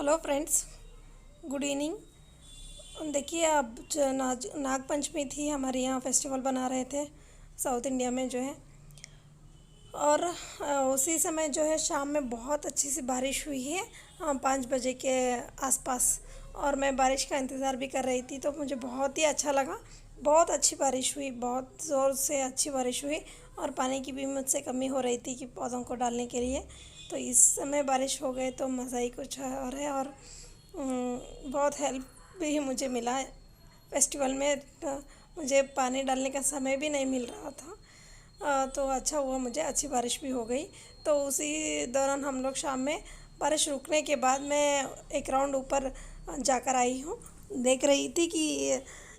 Hello friends, good evening. देखिए, अब जो नाग पंचमी थी, हमारे यहाँ फेस्टिवल बना रहे थे साउथ इंडिया में जो है। और उसी समय जो है शाम में बहुत अच्छी सी बारिश हुई है, 5 बजे के आसपास। और मैं बारिश का इंतज़ार भी कर रही थी, तो मुझे बहुत ही अच्छा लगा। बहुत अच्छी बारिश हुई, बहुत ज़ोर से अच्छी बारिश हुई। और पानी की भी मुझसे कमी हो रही थी कि पौधों को डालने के लिए। तो इस समय बारिश हो गए तो मज़ा ही कुछ और है। और बहुत हेल्प भी मुझे मिला है फेस्टिवल में। तो मुझे पानी डालने का समय भी नहीं मिल रहा था। तो अच्छा हुआ, मुझे अच्छी बारिश भी हो गई। तो उसी दौरान हम लोग शाम में बारिश रुकने के बाद मैं एक राउंड ऊपर जाकर आई हूँ। देख रही थी कि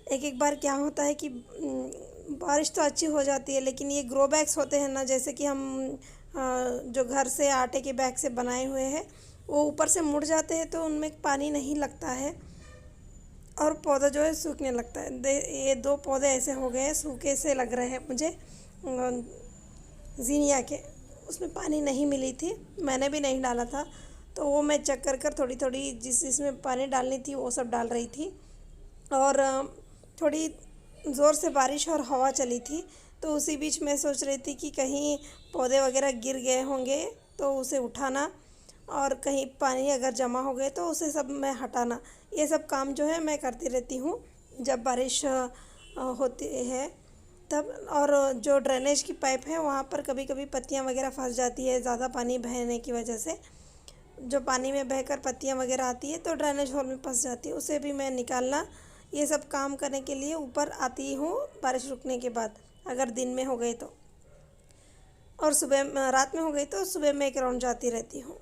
एक एक बार क्या होता है कि बारिश तो अच्छी हो जाती है, लेकिन ये ग्रो बैग्स होते हैं ना, जैसे कि हम जो घर से आटे के बैग से बनाए हुए हैं, वो ऊपर से मुड़ जाते हैं, तो उनमें पानी नहीं लगता है और पौधा जो है सूखने लगता है। ये दो पौधे ऐसे हो गए हैं, सूखे से लग रहे हैं मुझे। जीनिया के उसमें पानी नहीं मिली थी, मैंने भी नहीं डाला था। तो वो मैं चेक कर कर थोड़ी थोड़ी जिसमें पानी डालनी थी वो सब डाल रही थी। और थोड़ी ज़ोर से बारिश और हवा चली थी। तो उसी बीच मैं सोच रही थी कि कहीं पौधे वगैरह गिर गए होंगे तो उसे उठाना, और कहीं पानी अगर जमा हो गए तो उसे सब मैं हटाना। ये सब काम जो है मैं करती रहती हूँ जब बारिश होती है तब। और जो ड्रेनेज की पाइप है वहाँ पर कभी कभी पत्तियाँ वगैरह फंस जाती है, ज़्यादा पानी बहने की वजह से। जो पानी में बहकर पत्तियाँ वगैरह आती है तो ड्रेनेज होल में फंस जाती है, उसे भी मैं निकालना, ये सब काम करने के लिए ऊपर आती हूँ बारिश रुकने के बाद, अगर दिन में हो गई तो। और सुबह रात में हो गई तो सुबह में एक राउंड जाती रहती हूँ।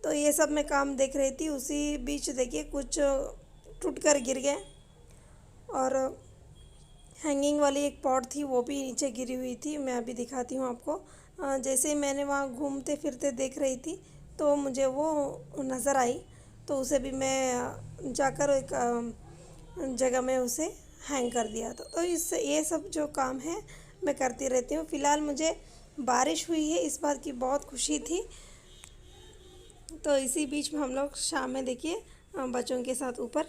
तो ये सब मैं काम देख रही थी, उसी बीच देखिए कुछ टूट कर गिर गए। और हैंगिंग वाली एक पॉट थी वो भी नीचे गिरी हुई थी, मैं अभी दिखाती हूँ आपको। जैसे ही मैंने वहाँ घूमते फिरते देख रही थी तो मुझे वो नज़र आई। तो उसे भी मैं जाकर एक जगह में उसे हैंग कर दिया था। तो इससे ये सब जो काम है मैं करती रहती हूँ। फ़िलहाल मुझे बारिश हुई है, इस बात की बहुत खुशी थी। तो इसी बीच में हम लोग शाम में देखिए बच्चों के साथ ऊपर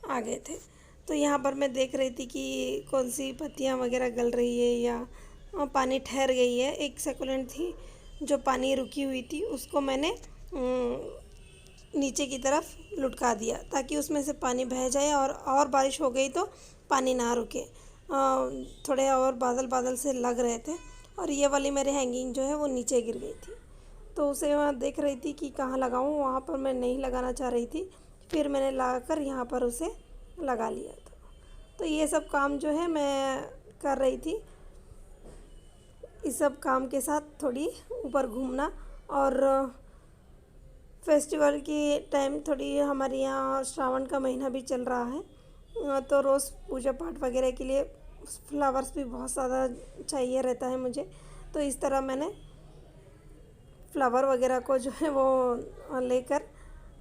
आ गए थे। तो यहाँ पर मैं देख रही थी कि कौन सी पत्तियाँ वगैरह गल रही है या पानी ठहर गई है। एक सेकुलेंट थी जो पानी रुकी हुई थी, उसको मैंने नीचे की तरफ लुढ़का दिया ताकि उसमें से पानी बह जाए। और बारिश हो गई तो पानी ना रुके। थोड़े और बादल बादल से लग रहे थे और ये वाली मेरी हैंगिंग जो है वो नीचे गिर गई थी। तो उसे मैं देख रही थी कि कहाँ लगाऊँ, वहाँ पर मैं नहीं लगाना चाह रही थी। फिर मैंने लगाकर यहाँ पर उसे लगा लिया था। तो ये सब काम जो है मैं कर रही थी। इस सब काम के साथ थोड़ी ऊपर घूमना, और फेस्टिवल की टाइम थोड़ी हमारे यहाँ श्रावण का महीना भी चल रहा है। तो रोज़ पूजा पाठ वगैरह के लिए फ्लावर्स भी बहुत ज़्यादा चाहिए रहता है मुझे। तो इस तरह मैंने फ्लावर वगैरह को जो है वो लेकर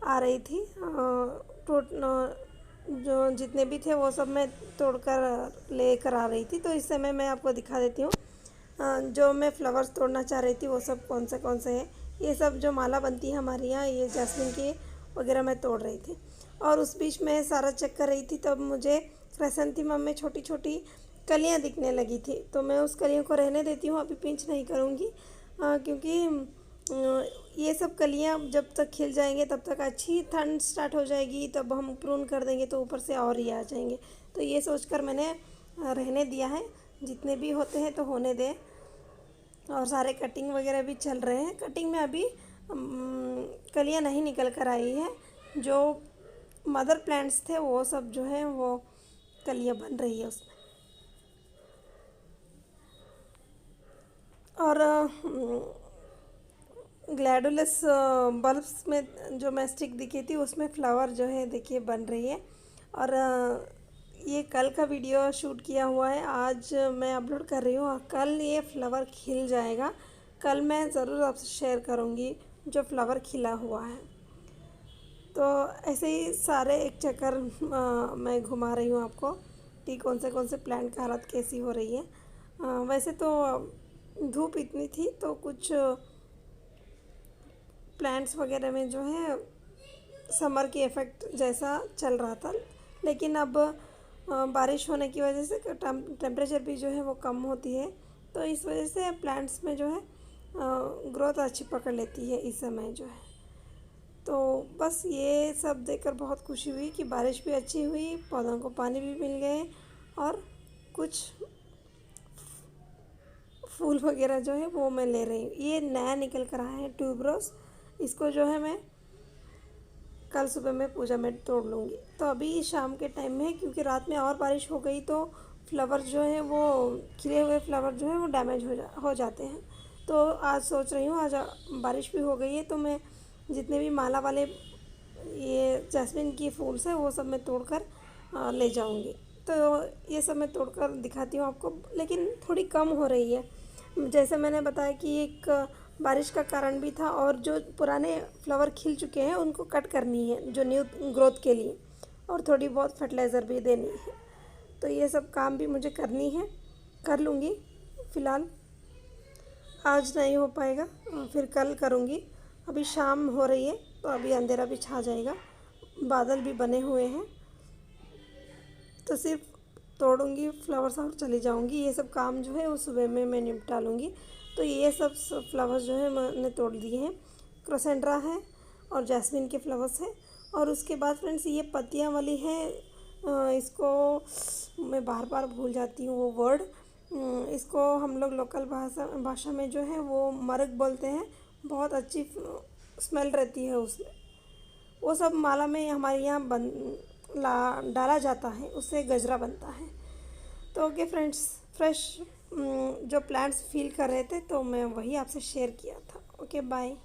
आ रही थी। टूट जो जितने भी थे वो सब मैं तोड़कर लेकर आ रही थी। तो इस समय मैं आपको दिखा देती हूँ जो मैं फ्लावर्स तोड़ना चाह रही थी वो सब कौन से हैं। ये सब जो माला बनती है हमारे यहाँ, ये जैस्मिन की वगैरह मैं तोड़ रही थी। और उस बीच मैं सारा चेक कर रही थी, तब मुझे क्राइसेंथेमम में छोटी छोटी कलियाँ दिखने लगी थी। तो मैं उस कलियों को रहने देती हूँ, अभी पिंच नहीं करूँगी। क्योंकि ये सब कलियाँ जब तक खिल जाएंगे तब तक अच्छी ठंड स्टार्ट हो जाएगी, तब हम प्रून कर देंगे तो ऊपर से और ही आ जाएंगे। तो ये सोचकर मैंने रहने दिया है, जितने भी होते हैं तो होने दें। और सारे कटिंग वगैरह भी चल रहे हैं। कटिंग में अभी कलियाँ नहीं निकल कर आई है, जो मदर प्लांट्स थे वो सब जो है वो कलियाँ बन रही है उसमें। और ग्लैडुलस बल्ब्स में जो मैं स्टिक दिखी थी उसमें फ्लावर जो है देखिए बन रही है। और ये कल का वीडियो शूट किया हुआ है, आज मैं अपलोड कर रही हूँ और कल ये फ्लावर खिल जाएगा। कल मैं ज़रूर आपसे शेयर करूँगी जो फ्लावर खिला हुआ है। तो ऐसे ही सारे एक चक्कर मैं घुमा रही हूँ आपको कि कौन से प्लांट का हालत कैसी हो रही है। वैसे तो धूप इतनी थी तो कुछ प्लांट्स वगैरह में जो है समर की इफ़ेक्ट जैसा चल रहा था। लेकिन अब बारिश होने की वजह से टेम्परेचर भी जो है वो कम होती है, तो इस वजह से प्लांट्स में जो है ग्रोथ अच्छी पकड़ लेती है इस समय जो है। तो बस ये सब देखकर बहुत खुशी हुई कि बारिश भी अच्छी हुई, पौधों को पानी भी मिल गए और कुछ फूल वगैरह जो है वो मैं ले रही हूँ। ये नया निकल कर आया है ट्यूबरोज, इसको जो है मैं कल सुबह में पूजा में तोड़ लूँगी। तो अभी शाम के टाइम में है, क्योंकि रात में और बारिश हो गई तो फ्लावर जो है वो खिले हुए फ्लावर जो है वो डैमेज हो जाते हैं। तो आज सोच रही हूँ, आज बारिश भी हो गई है तो मैं जितने भी माला वाले ये जैस्मिन की फूल्स है वो सब मैं तोड़कर ले जाऊँगी। तो ये सब मैं तोड़कर दिखाती हूँ आपको, लेकिन थोड़ी कम हो रही है। जैसे मैंने बताया कि एक बारिश का कारण भी था, और जो पुराने फ्लावर खिल चुके हैं उनको कट करनी है जो न्यू ग्रोथ के लिए, और थोड़ी बहुत फर्टिलाइज़र भी देनी है। तो ये सब काम भी मुझे करनी है, कर लूँगी। फ़िलहाल आज नहीं हो पाएगा, फिर कल करूँगी। अभी शाम हो रही है तो अभी अंधेरा भी छा जाएगा, बादल भी बने हुए हैं, तो सिर्फ तोड़ूंगी फ्लावर्स और चली जाऊंगी। ये सब काम जो है वो सुबह में मैं निपटा लूँगी। तो ये सब फ्लावर्स जो है मैंने तोड़ दिए हैं, क्रोसेंड्रा है और जैस्मिन के फ्लावर्स हैं। और उसके बाद फ्रेंड्स ये पत्तियाँ वाली है, इसको मैं बार बार भूल जाती हूँ वो वर्ड। इसको हम लोग लोकल भाषा में जो है वो मरग बोलते हैं। बहुत अच्छी स्मेल रहती है उसमें। वो सब माला में हमारे यहाँ डाला जाता है, उससे गजरा बनता है। तो ओके फ्रेंड्स, फ्रेश जो प्लांट्स फील कर रहे थे तो मैं वही आपसे शेयर किया था। Okay bye.